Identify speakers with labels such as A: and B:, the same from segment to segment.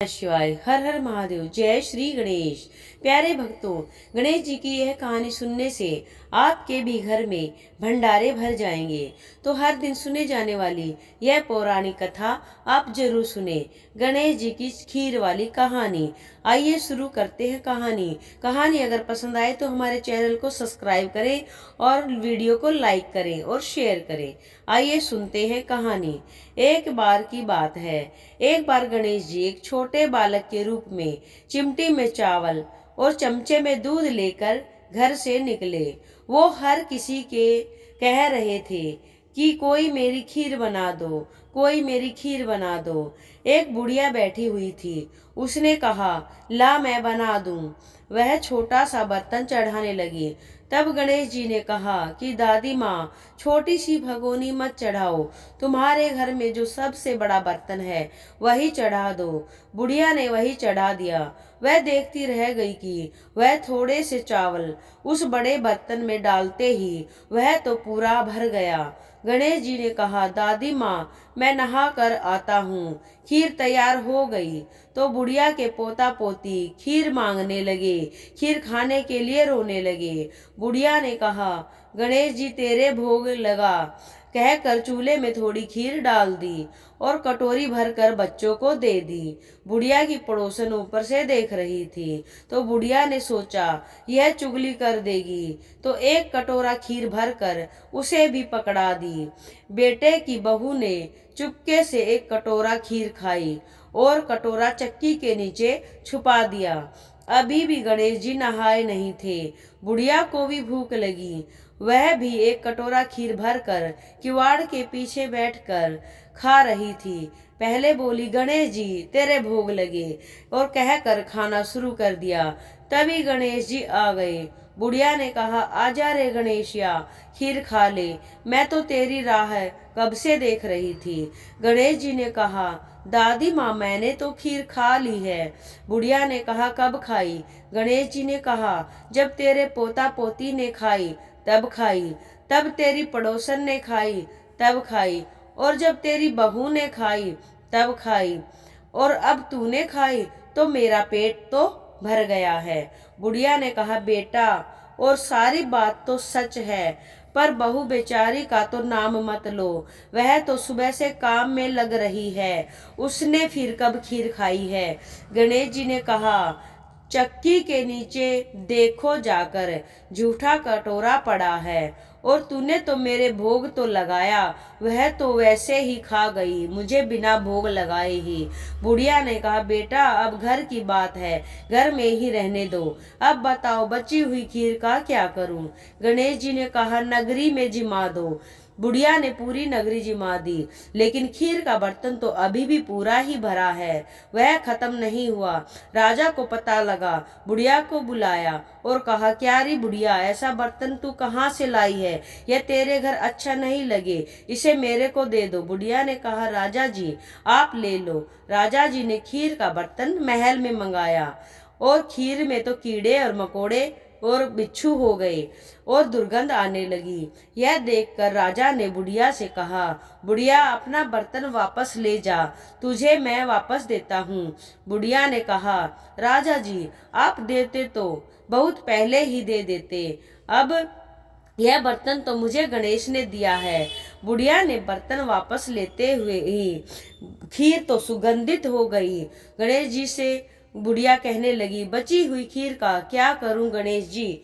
A: शिवाय। हर हर महादेव। जय श्री गणेश। प्यारे भक्तों, गणेश जी की यह कहानी सुनने से आपके भी घर में भंडारे भर जाएंगे। तो हर दिन सुने जाने वाली यह पौराणिक कथा आप जरूर सुने, गणेश जी की खीर वाली कहानी। आइए शुरू करते हैं कहानी अगर पसंद आए तो हमारे चैनल को सब्सक्राइब करें और वीडियो को लाइक करें और शेयर करें। आइए सुनते हैं कहानी। एक बार की बात है, एक बार गणेश जी एक छोटे बालक के रूप में चिमटी में चावल और चमचे में दूध लेकर घर से निकले। वो हर किसी के कह रहे थे कि कोई मेरी खीर बना दो, कोई मेरी खीर बना दो। एक बुढ़िया बैठी हुई थी, उसने कहा, ला मैं बना दूं। वह छोटा सा बर्तन चढ़ाने लगी। तब गणेश जी ने कहा कि दादी माँ, छोटी सी भगोनी मत चढ़ाओ, तुम्हारे घर में जो सबसे बड़ा बर्तन है वही चढ़ा दो। बुढ़िया ने वही चढ़ा दिया। वह देखती रह गई कि वह थोड़े से चावल उस बड़े बर्तन में डालते ही वह तो पूरा भर गया। गणेश जी ने कहा, दादी माँ, मैं नहा कर आता हूँ। खीर तैयार हो गई तो बुढ़िया के पोता पोती खीर मांगने लगे, खीर खाने के लिए रोने लगे। बुढ़िया ने कहा, गणेश जी तेरे भोग लगा, कहकर चूल्हे में थोड़ी खीर डाल दी और कटोरी भर कर बच्चों को दे दी। बुढ़िया की पड़ोसन ऊपर से देख रही थी तो बुढ़िया ने सोचा यह चुगली कर देगी, तो एक कटोरा खीर भर कर उसे भी पकड़ा दी। बेटे की बहू ने चुपके से एक कटोरा खीर खाई और कटोरा चक्की के नीचे छुपा दिया। अभी भी गणेश जी नहाए नहीं थे। बुढ़िया को भी भूख लगी। वह भी एक कटोरा खीर भरकर किवाड़ के पीछे बैठकर खा रही थी। पहले बोली, गणेश जी तेरे भोग लगे, और कहकर खाना शुरू कर दिया। तभी गणेश जी आ गए। बुढ़िया ने कहा, आजा रे गणेशिया, खीर खा ले, मैं तो तेरी राह कब से देख रही थी। गणेश जी ने कहा, दादी माँ, मैंने तो खीर खा ली है। बुढ़िया ने कहा, कब खाई? गणेश जी ने कहा, जब तेरे पोता पोती ने खाई तब खाई, तब तेरी पड़ोसन ने खाई तब खाई, और जब तेरी बहू ने खाई तब खाई, और अब तूने खाई तो मेरा पेट तो भर गया है। बुढ़िया ने कहा, बेटा, और सारी बात तो सच है, पर बहू बेचारी का तो नाम मत लो। वह तो सुबह से काम में लग रही है, उसने फिर कब खीर खाई है। गणेश जी ने कहा, चक्की के नीचे देखो जाकर, झूठा कटोरा पड़ा है, और तूने तो मेरे भोग तो लगाया, वह तो वैसे ही खा गई, मुझे बिना भोग लगाए ही। बुढ़िया ने कहा, बेटा, अब घर की बात है, घर में ही रहने दो। अब बताओ बची हुई खीर का क्या करूं? गणेश जी ने कहा, नगरी में जिमा दो। बुढ़िया ने पूरी नगरी जिमा दी, लेकिन खीर का बर्तन तो अभी भी पूरा ही भरा है, वह खत्म नहीं हुआ। राजा को पता लगा, बुढ़िया को बुलाया और कहा, क्या री बुढ़िया, ऐसा बर्तन तू कहाँ से लाई है? यह तेरे घर अच्छा नहीं लगे, इसे मेरे को दे दो। बुढ़िया ने कहा, राजा जी आप ले लो। राजा जी ने खीर का बर्तन महल में मंगाया, और खीर में तो कीड़े और मकोड़े और बिच्छू हो गए और दुर्गंध आने लगी। यह देखकर राजा ने बुढ़िया से कहा, बुढ़िया, अपना बर्तन वापस ले जा, तुझे मैं वापस देता हूँ। बुढ़िया ने कहा, राजा जी आप देते तो बहुत पहले ही दे देते, अब यह बर्तन तो मुझे गणेश ने दिया है। बुढ़िया ने बर्तन वापस लेते हुए ही खीर तो सुगंधित हो गई। गणेश जी से बुढ़िया कहने लगी, बची हुई खीर का क्या करूं गणेश जी?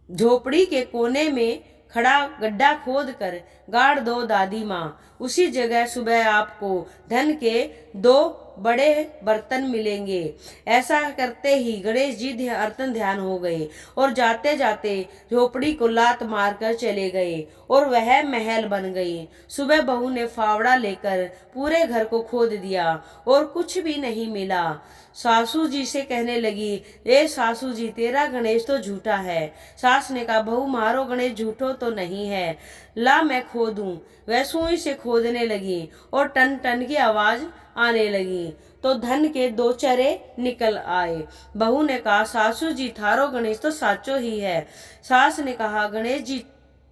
A: झोपड़ी के कोने में खड़ा गड्ढा खोद कर गाड़ दो दादी माँ, उसी जगह सुबह आपको धन के 2 बड़े बर्तन मिलेंगे। ऐसा करते ही गणेश जी ध्यान हो गए और जाते जाते झोपड़ी को लात मारकर चले गए और वह महल बन गई। सुबह बहू ने फावड़ा लेकर पूरे घर को खोद दिया और कुछ भी नहीं मिला। सासू जी से कहने लगी, ए सासू जी, तेरा गणेश तो झूठा है। सास ने कहा, बहू मारो, गणेश झूठो तो नहीं है, ला मैं खोदूं। वह सुई से खोदने लगी और टन टन की आवाज आने लगी तो धन के 2 चरे निकल आए। बहू ने कहा, सासू जी थारो गणेश तो साचो ही है। सास ने कहा, गणेश जी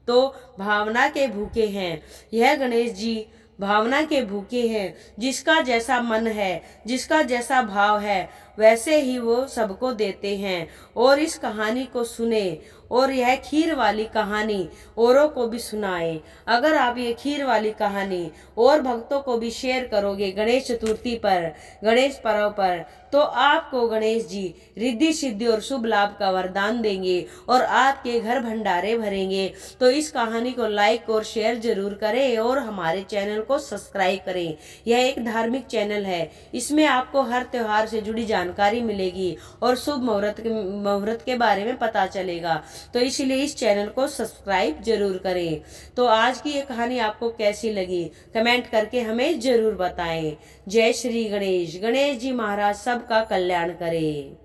A: तो भावना के भूखे हैं, यह गणेश जी भावना के भूखे हैं। जिसका जैसा मन है, जिसका जैसा भाव है, वैसे ही वो सबको देते हैं। और इस कहानी को सुने और यह खीर वाली कहानी औरों को भी सुनाए। अगर आप ये खीर वाली कहानी और भक्तों को भी शेयर करोगे गणेश चतुर्थी पर, गणेश पर्व पर, तो आपको गणेश जी रिद्धि सिद्धि और शुभ लाभ का वरदान देंगे और आपके घर भंडारे भरेंगे। तो इस कहानी को लाइक और शेयर जरूर करें और हमारे चैनल को सब्सक्राइब करें। यह एक धार्मिक चैनल है, इसमें आपको हर त्योहार से जुड़ी जानकारी मिलेगी और शुभ मुहूर्त के बारे में पता चलेगा। तो इसलिए इस चैनल को सब्सक्राइब जरूर करें। तो आज की ये कहानी आपको कैसी लगी कमेंट करके हमें जरूर बताएं। जय श्री गणेश। गणेश जी महाराज सबका कल्याण करें।